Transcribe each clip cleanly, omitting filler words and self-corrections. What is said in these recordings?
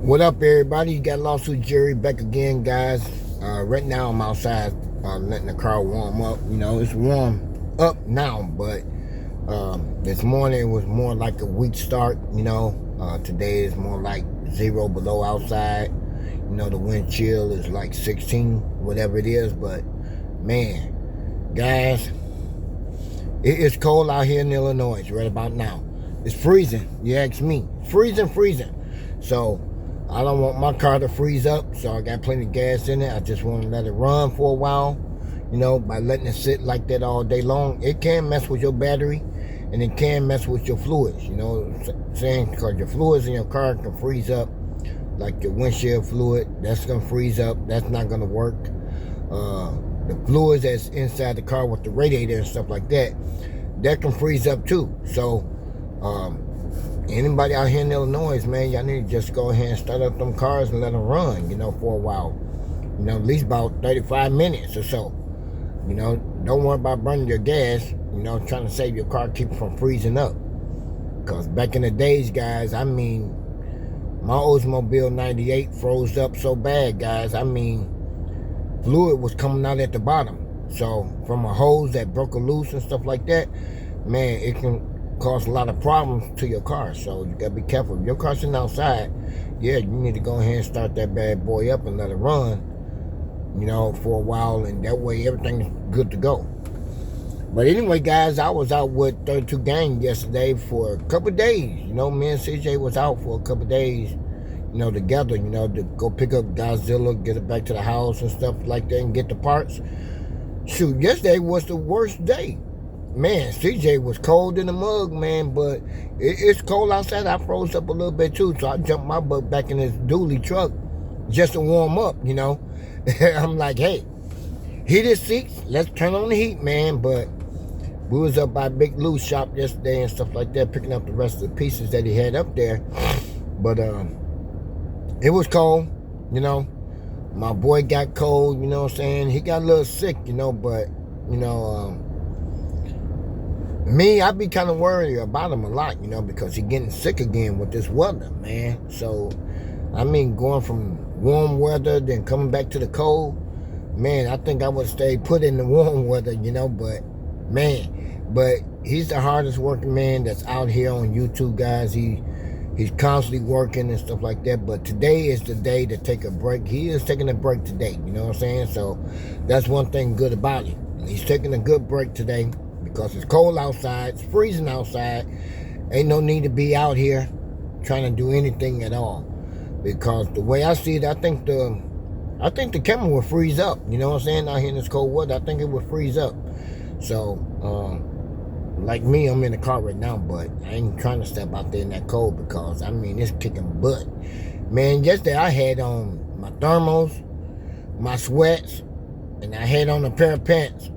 What up, everybody? You got Lawsuit Jerry back again, guys. Right now, I'm outside letting the car warm up. You know, it's warm up now, but this morning it was more like a weak start. You know, today is more like 0 below outside. You know, the wind chill is like 16, whatever it is. But man, guys, it is cold out here in Illinois right about now. It's freezing. You ask me, freezing. So I don't want my car to freeze up, so I got plenty of gas in it. I just want to let it run for a while. You know, by letting it sit like that all day long, it can mess with your battery, and it can mess with your fluids. You know what I'm saying? Because your fluids in your car can freeze up, like your windshield fluid. That's going to freeze up. That's not going to work. The fluids that's inside the car with the radiator and stuff like that, that can freeze up too. So, anybody out here in Illinois, man, y'all need to just go ahead and start up them cars and let them run, you know, for a while. You know, at least about 35 minutes or so. You know, don't worry about burning your gas, you know, trying to save your car, keep it from freezing up. Because back in the days, guys, I mean, my Oldsmobile 98 froze up so bad, guys. I mean, fluid was coming out at the bottom. So, from a hose that broke loose and stuff like that, man, it can cause a lot of problems to your car. So you gotta be careful. If your car's sitting outside, yeah, you need to go ahead and start that bad boy up and let it run, you know, for a while, and that way everything's good to go. But anyway, guys, I was out with 32 Gang yesterday for a couple of days. You know, me and CJ was out for a couple of days, you know, together, you know, to go pick up Godzilla, get it back to the house and stuff like that, and get the parts. Shoot, yesterday was the worst day. Man, CJ was cold in the mug, man, but it's cold outside. I froze up a little bit too, so I jumped my butt back in this dually truck just to warm up, you know. I'm like, hey, heated seats, let's turn on the heat, man. But we was up by Big Lou's shop yesterday and stuff like that, picking up the rest of the pieces that he had up there. But it was cold, you know. My boy got cold, you know what I'm saying? He got a little sick, you know, but, you know, me, I be kind of worried about him a lot, you know, because he's getting sick again with this weather, man. So, I mean, going from warm weather, then coming back to the cold, man, I think I would stay put in the warm weather, you know, but, man, but he's the hardest working man that's out here on YouTube, guys. He's constantly working and stuff like that, but today is the day to take a break. He is taking a break today, you know what I'm saying? So, that's one thing good about it. He's taking a good break today, because it's cold outside, it's freezing outside. Ain't no need to be out here trying to do anything at all. Because the way I see it, I think the camera will freeze up. You know what I'm saying? Out here in this cold weather, I think it would freeze up. So, like me, I'm in the car right now, but I ain't trying to step out there in that cold because, I mean, it's kicking butt. Man, yesterday I had on my thermals, my sweats, and I had on a pair of pants.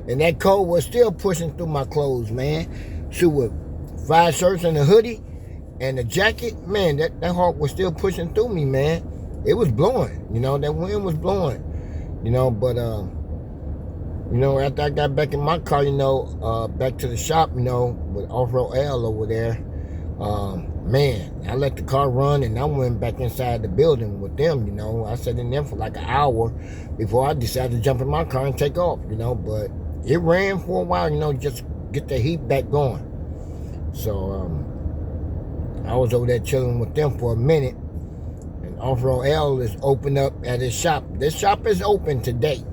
And that cold was still pushing through my clothes, man. Shoot, with 5 shirts and a hoodie and a jacket, man, that heart was still pushing through me, man. It was blowing, you know, that wind was blowing, you know, but, you know, after I got back in my car, you know, back to the shop, you know, with Off-Road L over there, man, I let the car run and I went back inside the building with them, you know. I sat in there for like an hour before I decided to jump in my car and take off, you know. But it ran for a while, you know, just get the heat back going. So I was over there chilling with them for a minute. And Off-Road L is open up at his shop. This shop is open today.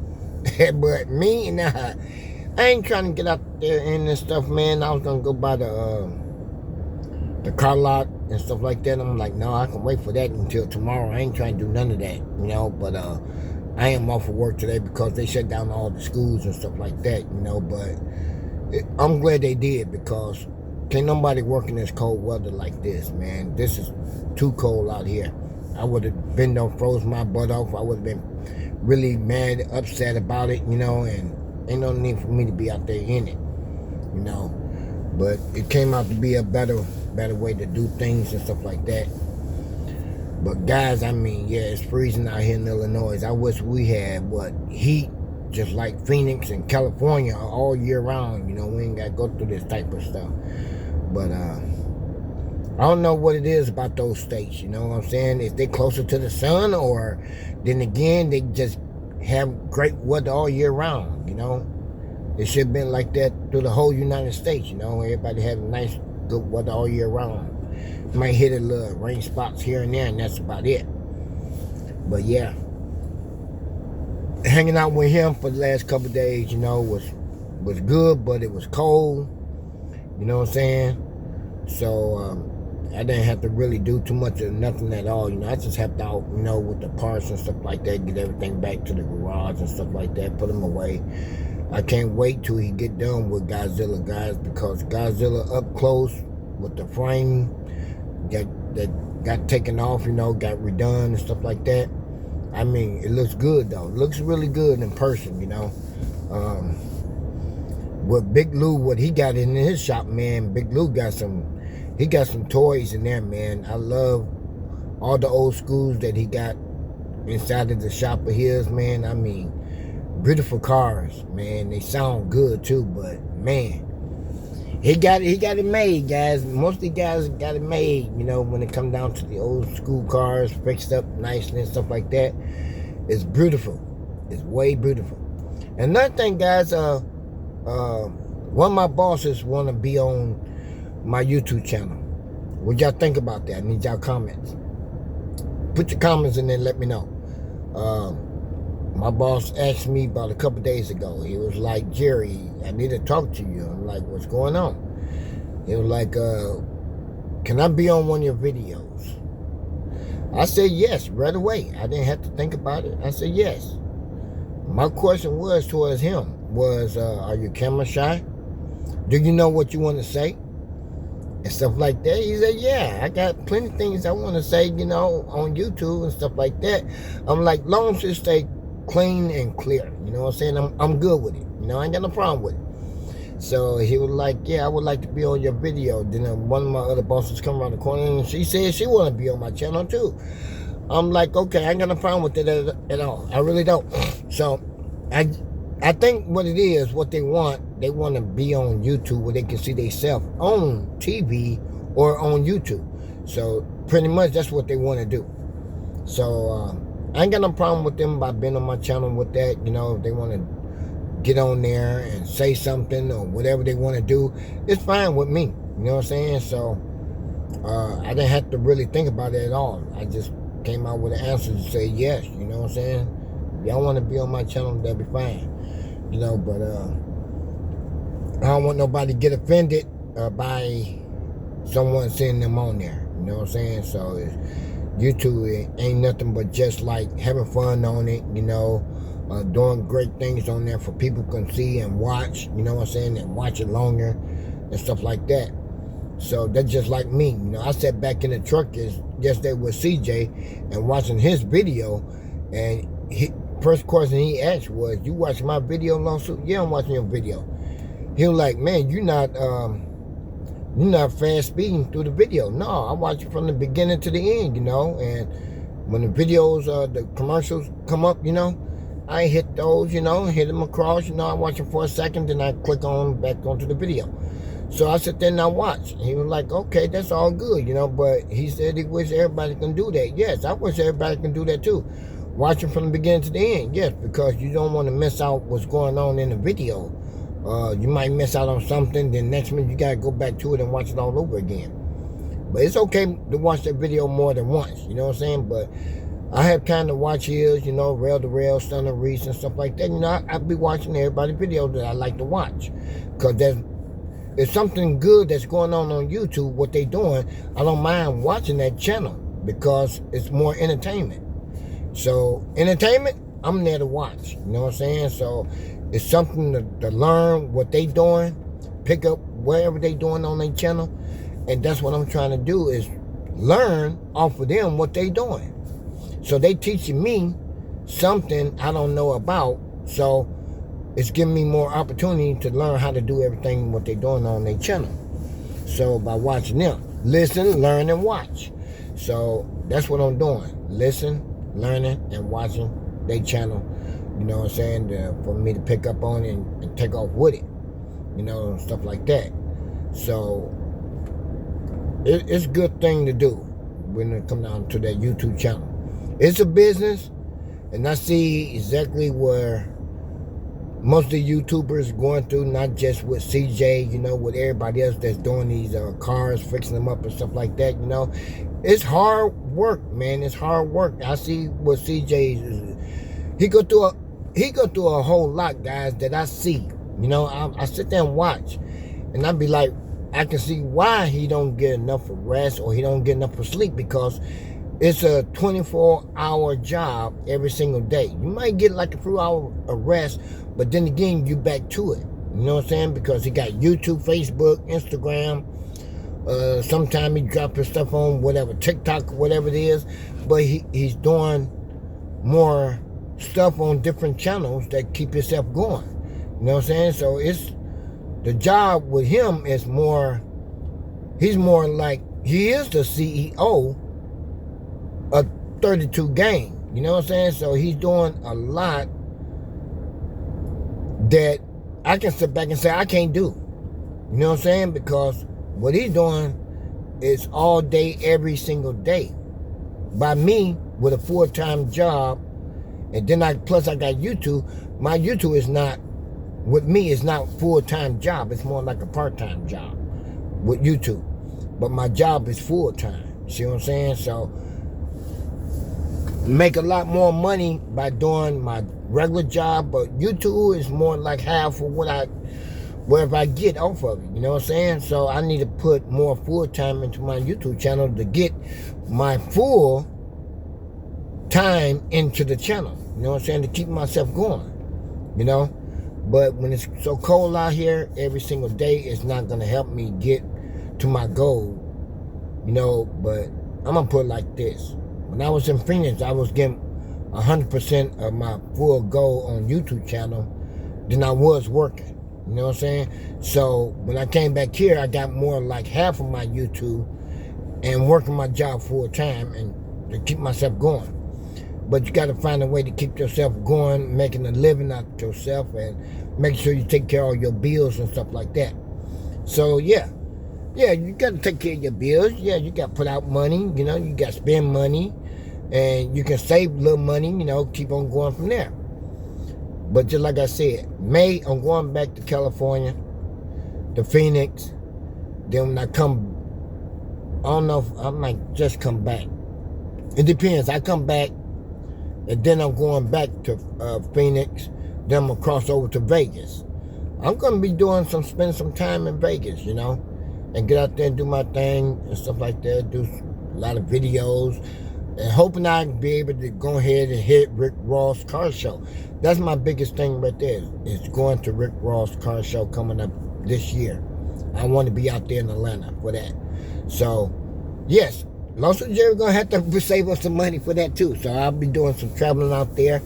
But me, nah, I ain't trying to get out there in this stuff, man. I was going to go by the car lot and stuff like that. I'm like, no, I can wait for that until tomorrow. I ain't trying to do none of that, you know. But I am off of work today because they shut down all the schools and stuff like that, you know. But I'm glad they did, because can't nobody work in this cold weather like this, man. This is too cold out here. I would have been done froze my butt off. I would have been really mad, upset about it, you know. And ain't no need for me to be out there in it, you know. But it came out to be a better way to do things and stuff like that. But guys, I mean, yeah, it's freezing out here in Illinois. I wish we had heat just like Phoenix and California all year round. You know, we ain't got to go through this type of stuff. But I don't know what it is about those states, you know what I'm saying? If they closer to the sun, or then again, they just have great weather all year round, you know? It should have been like that through the whole United States, you know? Everybody have nice, good weather all year round. Might hit a little rain spots here and there, and that's about it. But yeah, hanging out with him for the last couple of days, you know, was good, but it was cold, you know what I'm saying? So, I didn't have to really do too much of nothing at all. You know, I just helped out, you know, with the parts and stuff like that, get everything back to the garage and stuff like that, put them away. I can't wait till he get done with Godzilla, guys, because Godzilla up close with the frame that got taken off, you know, got redone and stuff like that. I mean, it looks good, though. It looks really good in person, you know. What Big Lou, what he got in his shop, man, Big Lou got some toys in there, man. I love all the old schools that he got inside of the shop of his, man. I mean, beautiful cars, man. They sound good too, but man, he got it made, guys. Most of the guys got it made, you know, when it come down to the old school cars, fixed up nicely and stuff like that. It's beautiful. It's way beautiful. And another thing, guys, one of my bosses want to be on my YouTube channel. What y'all think about that? I need y'all comments. Put your comments in there and let me know. My boss asked me about a couple days ago. He was like, Jerry, I need to talk to you. I'm like, what's going on? He was like, can I be on one of your videos? I said yes right away. I didn't have to think about it. I said yes. My question was towards him was, are you camera shy? Do you know what you want to say? And stuff like that. He said, yeah, I got plenty of things I want to say, you know, on YouTube and stuff like that. I'm like, long as it stay clean and clear, you know what I'm saying? I'm good with it. You know, I ain't got no problem with it. So he was like, yeah, I would like to be on your video. Then one of my other bosses come around the corner and she said she want to be on my channel too. I'm like, okay, I ain't got no problem with it at all. I really don't. So I think what it is, what they want to be on YouTube where they can see themselves on TV or on YouTube. So pretty much that's what they want to do. So I ain't got no problem with them by being on my channel with that. You know, if they want to get on there and say something or whatever they want to do, it's fine with me. You know what I'm saying? So I didn't have to really think about it at all. I just came out with an answer to say yes. You know what I'm saying? If y'all want to be on my channel, that'll be fine. You know, but I don't want nobody to get offended by someone seeing them on there. You know what I'm saying? So YouTube ain't nothing but just like having fun on it, you know, doing great things on there for people can see and watch, you know what I'm saying, and watch it longer and stuff like that. So that's just like me. You know, I sat back in the truck yesterday with CJ and watching his video, and first question he asked was, you watching my video, Lawsuit? Yeah, I'm watching your video. He was like, man, you're not fast speeding through the video. No, I watch it from the beginning to the end, you know, and when the videos, the commercials come up, you know, I hit those, you know, hit them across, you know, I watch them for a second, then I click on back onto the video. So I sit there and I watch. He was like, okay, that's all good, you know, but he said he wish everybody can do that. Yes, I wish everybody can do that too. Watching from the beginning to the end, yes, because you don't want to miss out what's going on in the video. You might miss out on something, then next minute you got to go back to it and watch it all over again. But it's okay to watch that video more than once, you know what I'm saying? But I have kind of watch his, you know, rail to rail, Stunner Reese and stuff like that. You know, I be watching everybody's video that I like to watch. Because there's something good that's going on YouTube, what they doing. I don't mind watching that channel because it's more entertainment. So, entertainment, I'm there to watch. You know what I'm saying? So, it's something to learn what they doing, pick up whatever they doing on their channel, and that's what I'm trying to do is learn off of them what they doing. So, they teaching me something I don't know about, so it's giving me more opportunity to learn how to do everything what they doing on their channel. So, by watching them, listen, learn, and watch. So, that's what I'm doing. Listen, learning and watching their channel, you know what I'm saying, for me to pick up on and take off with it, you know, stuff like that. So it's a good thing to do when it comes down to that YouTube channel. It's a business, and I see exactly where most of the YouTubers going through, not just with CJ, with everybody else that's doing these cars, fixing them up and stuff like that, It's hard work, man. It's hard work. I see what CJ is. He go through a whole lot, guys, that I see. I sit there and watch, and I be like, I can see why he don't get enough of rest or he don't get enough of sleep, because it's a 24-hour job every single day. You might get like a few hours of rest, but then again, you back to it. You know what I'm saying? Because he got YouTube, Facebook, Instagram. Sometimes he drop his stuff on whatever, TikTok, whatever it is. But he's doing more stuff on different channels that keep himself going. You know what I'm saying? So the job with him is more, he's more like, he is the CEO of 32 Gang. You know what I'm saying? So he's doing a lot that I can sit back and say I can't do. You know what I'm saying? Because what he's doing is all day, every single day. By me, with a full-time job, and then plus I got YouTube. My YouTube is not, with me, it's not full-time job. It's more like a part-time job with YouTube. But my job is full-time. See what I'm saying? So make a lot more money by doing my regular job, but YouTube is more like half of whatever I get off of it. You know what I'm saying? So I need to put more full-time into my YouTube channel to get my full time into the channel. You know what I'm saying? To keep myself going. But when it's so cold out here, every single day, it's not going to help me get to my goal. But I'm going to put it like this. When I was in Phoenix, I was getting 100% of my full goal on YouTube channel than I was working. You know what I'm saying? So when I came back here, I got more like half of my YouTube and working my job full time and to keep myself going. But you got to find a way to keep yourself going, making a living out of yourself, and making sure you take care of all your bills and stuff like that. So yeah, you got to take care of your bills. Yeah, you got to put out money. You got to spend money, and you can save a little money. Keep on going from there. But just like I said, May, I'm going back to California, to Phoenix. Then when I come, I don't know if I might just come back. It depends. I come back, and then I'm going back to Phoenix. Then I'm going to cross over to Vegas. I'm going to be spending some time in Vegas, and get out there and do my thing and stuff like that. Do a lot of videos. And hoping I can be able to go ahead and hit Rick Ross car show. That's my biggest thing right there, is going to Rick Ross car show coming up this year. I want to be out there in Atlanta for that. So, yes, Los Jerry going to have to save us some money for that too. So I'll be doing some traveling out there,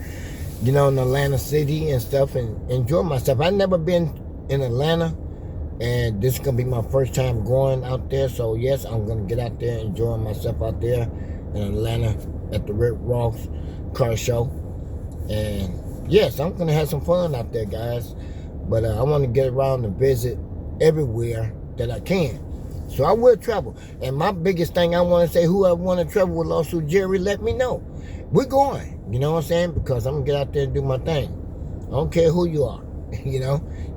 in Atlanta City and stuff, and enjoy myself. I've never been in Atlanta, and this is going to be my first time going out there. So, yes, I'm going to get out there and enjoy myself out there in Atlanta at the Rick Ross car show. And yes, I'm gonna have some fun out there, guys. But I want to get around and visit everywhere that I can. So I will travel. And my biggest thing I want to say, who I want to travel with Lawsuit Jerry, let me know. We're going. You know what I'm saying? Because I'm gonna get out there and do my thing. I don't care who you are. You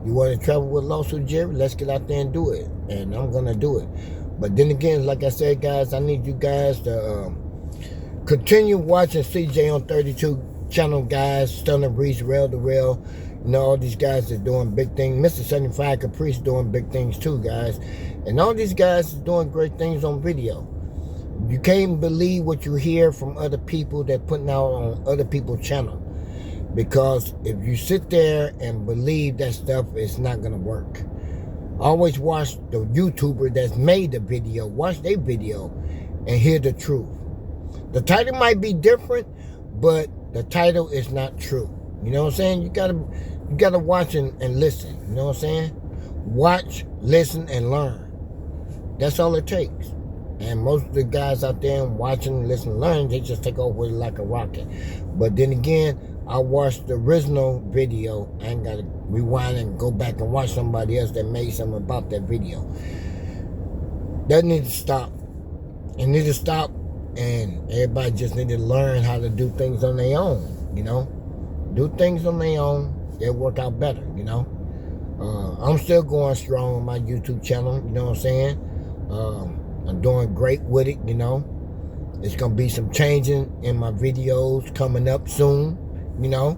want to travel with Lawsuit Jerry, let's get out there and do it. And I'm gonna do it. But then again, like I said, guys, I need you guys to continue watching CJ on 32 channel, guys. Stunner Breeze, Rail to Rail. All these guys are doing big things. Mr. 75 Caprice doing big things too, guys. And all these guys are doing great things on video. You can't believe what you hear from other people that putting out on other people's channel. Because if you sit there and believe that stuff, it's not going to work. Always watch the YouTuber that's made the video. Watch their video and hear the truth. The title might be different, but the title is not true. You know what I'm saying? You gotta watch and listen. You know what I'm saying? Watch, listen, and learn. That's all it takes. And most of the guys out there watching, listen, learn, they just take over with it like a rocket. But then again, I watched the original video. I ain't got to rewind and go back and watch somebody else that made something about that video. That needs to stop. It needs to stop, and everybody just need to learn how to do things on their own, you know? Do things on their own, it'll work out better, you know? I'm still going strong on my YouTube channel, you know what I'm saying? I'm doing great with it, you know? There's going to be some changing in my videos coming up soon, you know?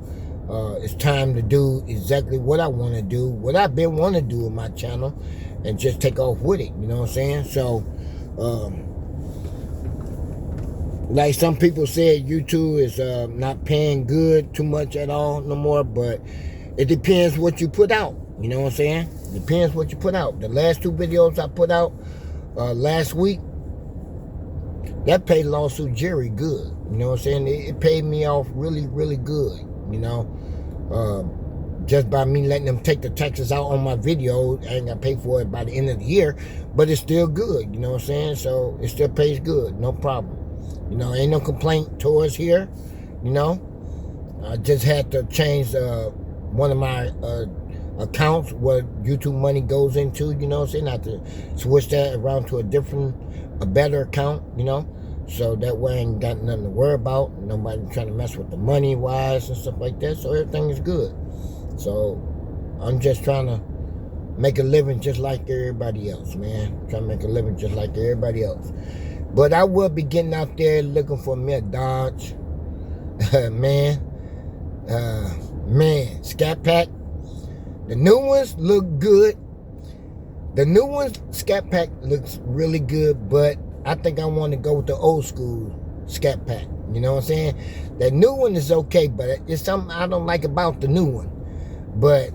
It's time to do exactly what I want to do, what I've been wanting to do in my channel, and just take off with it, you know what I'm saying? So, like some people said, YouTube is not paying good too much at all no more, but it depends what you put out, you know what I'm saying? It depends what you put out. The last 2 videos I put out last week, that paid Lawsuit Jerry good, you know what I'm saying? It paid me off really, really good, you know? Just by me letting them take the taxes out on my video. I ain't got to pay for it by the end of the year, but it's still good, you know what I'm saying? So it still pays good, no problem. You know, ain't no complaint towards here, you know? I just had to change one of my accounts where YouTube money goes into, you know what I'm saying? I had to switch that around to a better account, you know? So that way I ain't got nothing to worry about. Nobody trying to mess with the money wise and stuff like that. So everything is good. So I'm just trying to make a living just like everybody else, man. Trying to make a living just like everybody else. But I will be getting out there looking for me a Dodge. Man, Scat Pack. The new ones look good. The new ones, Scat Pack looks really good, but I think I want to go with the old school Scat Pack. You know what I'm saying? The new one is okay, but it's something I don't like about the new one. But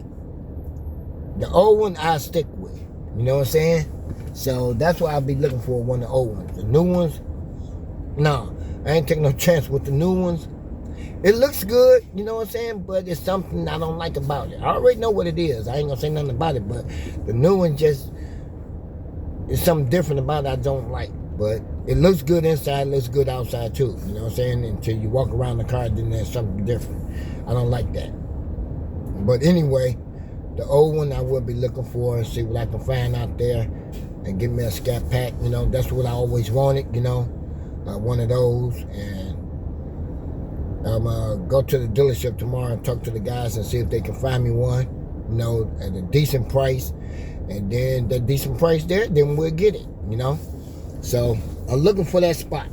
the old one I stick with. You know what I'm saying? So that's why I'll be looking for one of the old ones. The new ones, no, I ain't taking no chance with the new ones. It looks good, you know what I'm saying? But it's something I don't like about it. I already know what it is. I ain't gonna say nothing about it, but the new one just is something different about it I don't like. But it looks good inside, looks good outside too. You know what I'm saying? Until you walk around the car, then there's something different. I don't like that. But anyway, the old one I will be looking for and see what I can find out there and get me a Scat Pack. You know, that's what I always wanted, you know, one of those. And I'm going to go to the dealership tomorrow and talk to the guys and see if they can find me one, you know, at a decent price. And then that decent price there, then we'll get it, you know. So I'm looking for that spot.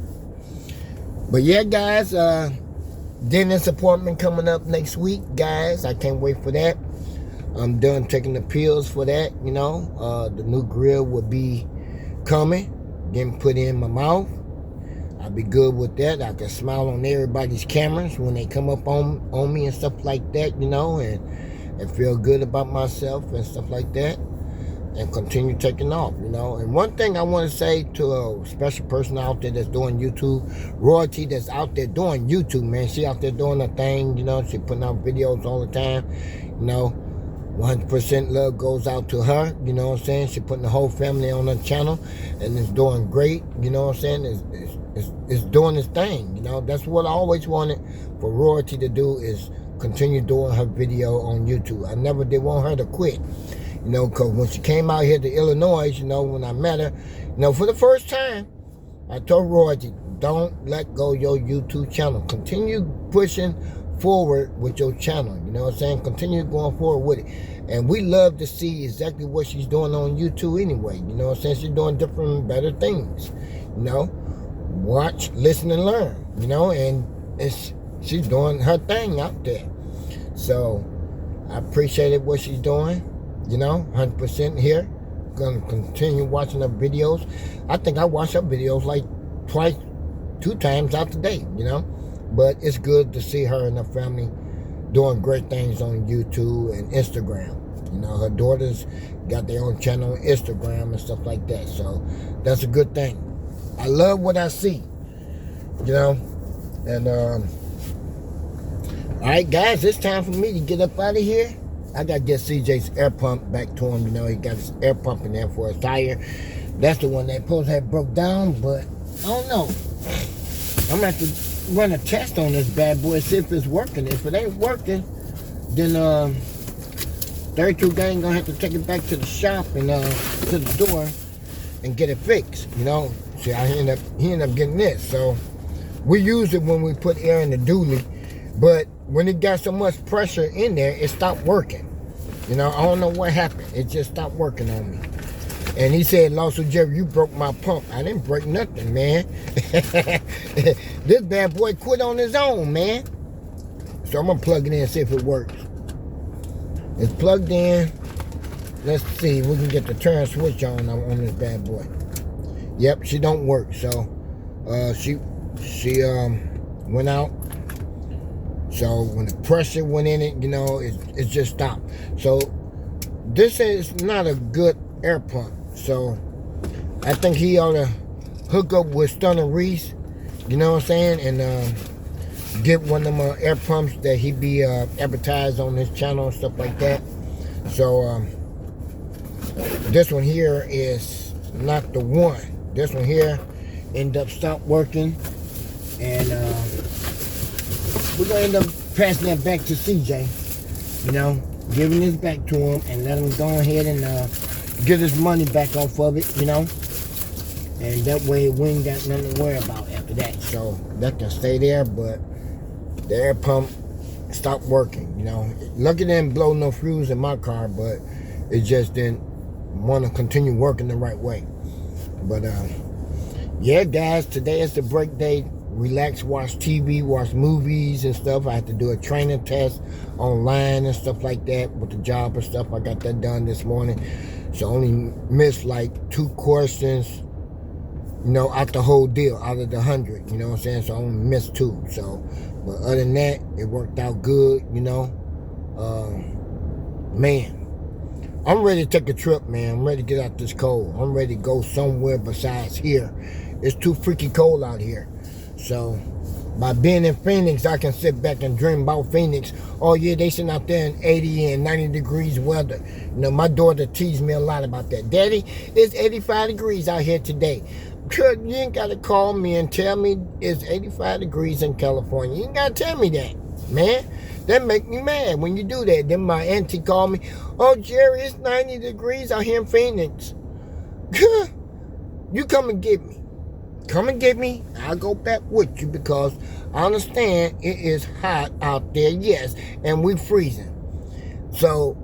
But yeah, guys, dentist appointment coming up next week, guys. I can't wait for that. I'm done taking the pills for that, you know. The new grill will be coming, getting put in my mouth. I'll be good with that. I can smile on everybody's cameras when they come up on me and stuff like that, you know, and feel good about myself and stuff like that, and continue taking off, you know. And one thing I want to say to a special person out there that's doing YouTube, Royalty, that's out there doing YouTube, man. She out there doing her thing, you know. She putting out videos all the time, you know. 100% love goes out to her, you know what I'm saying? She putting the whole family on her channel, and it's doing great, you know what I'm saying? It's doing its thing, you know? That's what I always wanted for Royalty to do, is continue doing her video on YouTube. I never did want her to quit, you know, because when she came out here to Illinois, you know, when I met her, you know, for the first time, I told Royalty, don't let go of your YouTube channel. Continue pushing forward with your channel, you know what I'm saying? Continue going forward with it. And we love to see exactly what she's doing on YouTube anyway, you know what I'm saying? She's doing different, better things, you know? Watch, listen, and learn, you know? And she's doing her thing out there. So I appreciated what she's doing, you know, 100% here. Gonna continue watching her videos. I think I watch her videos like twice, 2 times out the day, you know? But it's good to see her and her family doing great things on YouTube and Instagram. You know, her daughters got their own channel on Instagram and stuff like that. So that's a good thing. I love what I see, you know. And all right, guys, it's time for me to get up out of here. I got to get CJ's air pump back to him. You know, he got his air pump in there for his tire. That's the one that supposed to have broke down, but I don't know. I'm going to have to run a test on this bad boy, see if it's working. If it ain't working, then 32 gang gonna have to take it back to the shop and to the store and get it fixed, you know. See, he ended up getting this. So we use it when we put air in the dually, but when it got so much pressure in there, it stopped working. You know, I don't know what happened. It just stopped working on me. And he said, Lawson Jerry, you broke my pump. I didn't break nothing, man. This bad boy quit on his own, man. So I'm going to plug it in and see if it works. It's plugged in. Let's see if we can get the turn switch on this bad boy. Yep, she don't work. So she went out. So when the pressure went in it, you know, it just stopped. So this is not a good air pump. So I think he ought to hook up with Stunner Reese, you know what I'm saying, and get one of them air pumps that he be advertised on his channel and stuff like that. So this one here is not the one. This one here ended up stop working, and we're gonna end up passing that back to CJ, you know, giving this back to him and let him go ahead and get his money back off of it, you know, and that way we ain't got nothing to worry about after that. So that can stay there, but the air pump stopped working, you know. Lucky it didn't blow no fuse in my car, but it just didn't want to continue working the right way. But yeah, guys, today is the break day. Relax, watch TV, watch movies and stuff. I had to do a training test online and stuff like that with the job and stuff. I got that done this morning. So only missed like 2 questions, you know, out the whole deal, out of the 100, you know what I'm saying? So I only missed 2. So, but other than that, it worked out good, you know. Man, I'm ready to take a trip, man. I'm ready to get out this cold. I'm ready to go somewhere besides here. It's too freaky cold out here. So by being in Phoenix, I can sit back and dream about Phoenix. Oh yeah, they sitting out there in 80 and 90 degrees weather. You know, my daughter teased me a lot about that. Daddy, it's 85 degrees out here today. You ain't got to call me and tell me it's 85 degrees in California. You ain't got to tell me that, man. That make me mad when you do that. Then my auntie called me, oh, Jerry, it's 90 degrees out here in Phoenix. You come and get me. Come and get me. I'll go back with you because I understand it is hot out there, yes, and we freezing. So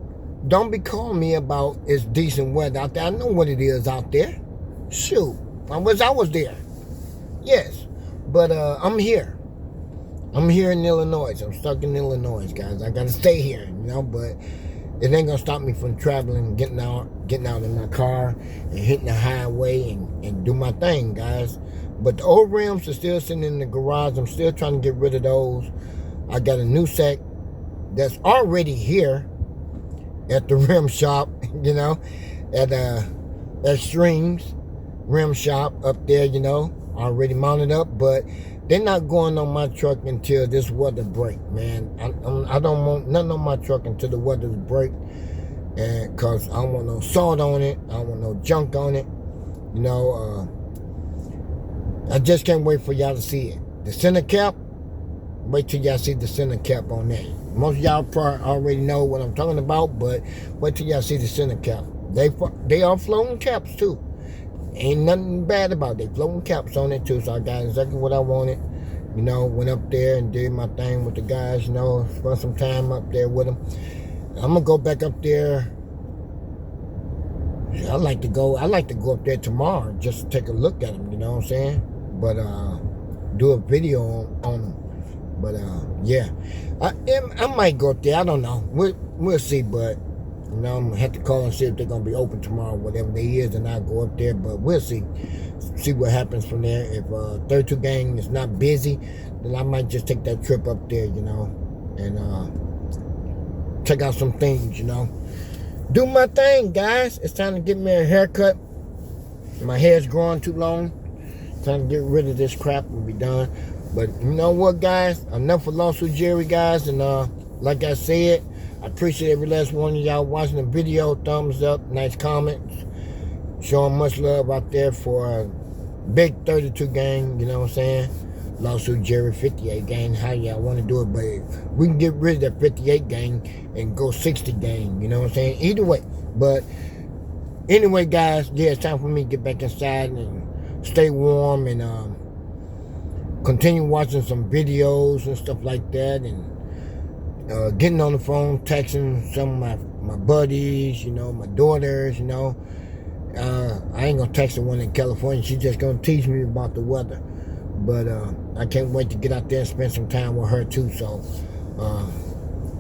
don't be calling me about it's decent weather out there. I know what it is out there. Shoot, I was there. Yes, but I'm here. I'm here in Illinois. I'm stuck in Illinois, guys. I gotta stay here, you know, but it ain't gonna stop me from traveling, getting out in my car and hitting the highway and do my thing, guys. But the old rims are still sitting in the garage. I'm still trying to get rid of those. I got a new set that's already here at the rim shop, you know, at Extremes rim shop up there, you know, already mounted up. But they're not going on my truck until this weather break, man. I don't want nothing on my truck until the weather's break, and cause I don't want no salt on it. I don't want no junk on it, you know. I just can't wait for y'all to see it. The center cap, wait till y'all see the center cap on that. Most of y'all probably already know what I'm talking about, but wait till y'all see the center cap. They are floating caps too. Ain't nothing bad about it. They floating caps on it too, so I got exactly what I wanted. You know, went up there and did my thing with the guys, you know, spent some time up there with them. I'm gonna go back up there. I like to go up there tomorrow just to take a look at them, you know what I'm saying? But do a video on them. But yeah, I might go up there. I don't know. We'll see. But you know, I'm gonna have to call and see if they're gonna be open tomorrow, whatever they is, and I'll go up there. But we'll see what happens from there. If 32 gang is not busy, then I might just take that trip up there, you know, and check out some things, you know. Do my thing, guys. It's time to get me a haircut. My hair's growing too long. Time to get rid of this crap and be done. But you know what, guys? Enough of Lawsuit Jerry, guys. And like I said, I appreciate every last one of y'all watching the video. Thumbs up, nice comments. Showing much love out there for big 32 gang, you know what I'm saying? Lawsuit Jerry 58 gang, how y'all want to do it. But we can get rid of that 58 gang and go 60 gang, you know what I'm saying? Either way. But anyway, guys, yeah, it's time for me to get back inside and stay warm and continue watching some videos and stuff like that, and getting on the phone, texting some of my buddies, my daughters, I ain't gonna text the one in California. She's just gonna teach me about the weather. But I can't wait to get out there and spend some time with her too. So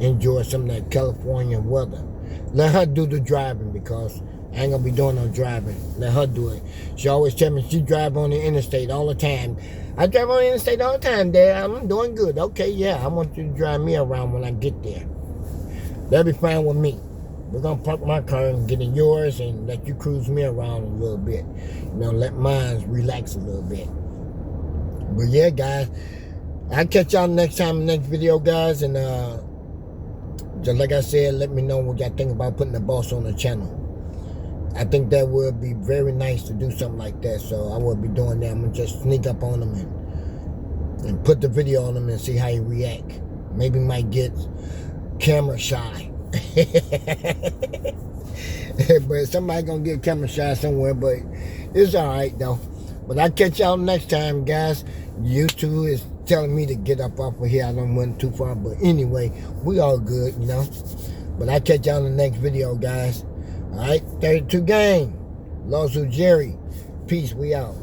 enjoy some of that California weather. Let her do the driving because I ain't gonna be doing no driving. Let her do it. She always tell me she drive on the interstate all the time. I drive on the interstate all the time, Dad. I'm doing good. Okay, yeah, I want you to drive me around when I get there. That'll be fine with me. We're gonna park my car and get in yours and let you cruise me around a little bit. Let mine relax a little bit. But yeah, guys, I'll catch y'all next time, next video, guys. And just like I said, let me know what y'all think about putting the boss on the channel. I think that would be very nice to do something like that. So I will be doing that. I'm gonna just sneak up on him and put the video on him and see how he react. Maybe might get camera shy. But somebody gonna get camera shy somewhere. But it's all right though. But I'll catch y'all next time, guys. YouTube is telling me to get up off of here. I don't went too far, but anyway, we all good, But I'll catch y'all in the next video, guys. All right, 32 gang. Lawsuit Jerry. Peace, we out.